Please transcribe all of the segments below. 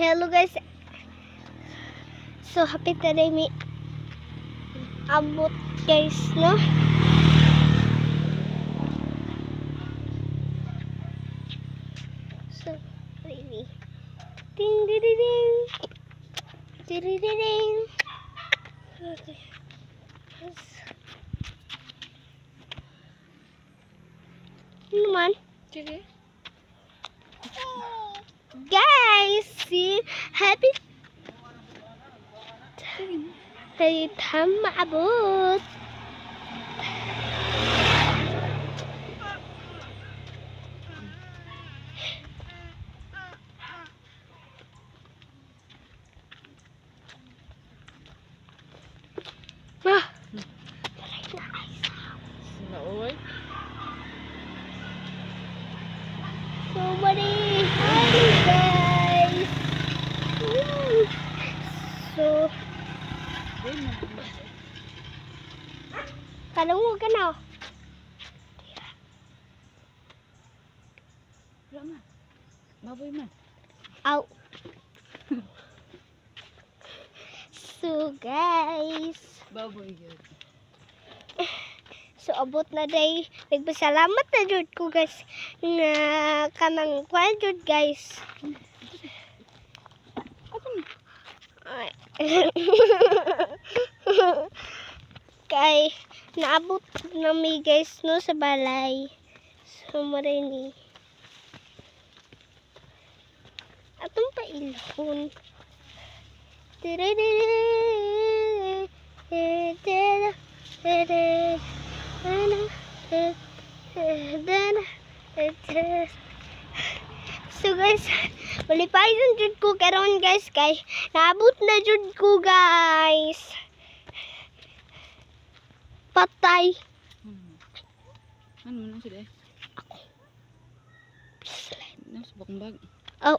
Hello guys. So happy today mi abot guys, no? So really. Ding ding ding ding. Ding ding ding ding. Okay. Ano man? Sige. Guys, see, happy time maabot. Ah, Naoy. somebody, hi guys. Woo. So, kalungo ka na. Wala man. Baboy man. Ow. So guys, Baboy yun. so abot na day. Nagpasalamat na jud ko guys nga kanang kwan jud guys. Ay. Kay naabot na mi guys no sa balay. So marini. Atong pa ilhon. So guys, malipayon jud ko karon guys kay naabot na jud ko guys. Patay. Ano na sila eh? Nasa bakong bag. Oh.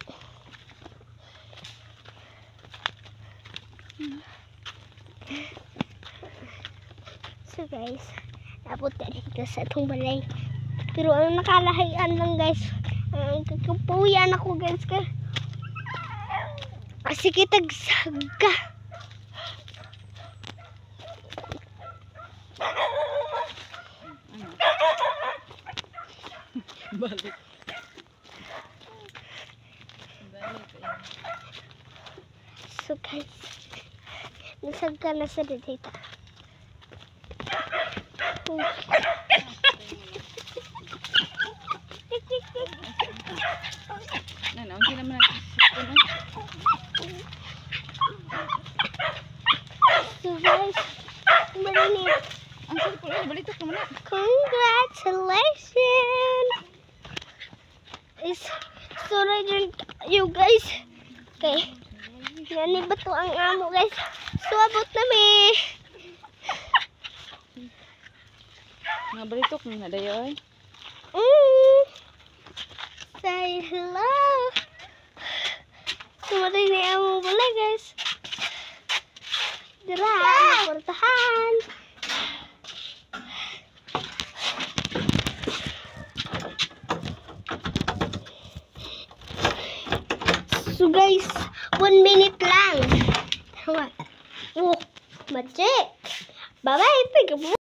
So guys, naabot na dito sa itong balay. Pero ang nakalahian lang guys, kakapuyan ako guys ka. Kasi kitag saga. Ano? Balik. Balik eh. So guys, nasaga na sa dito. Ano, hindi naman natin. So guys, marinig. Ang sarap ko lang, balitok naman na. Congratulations! Is so ready you guys. Okay. Yan ba to ang amo guys? So abot na mi. Nga balitok na dayoy. Say hello. So marinig amo pala guys. Dira, portahan. So guys, 1 minute lang. Oh, magic. Bye-bye.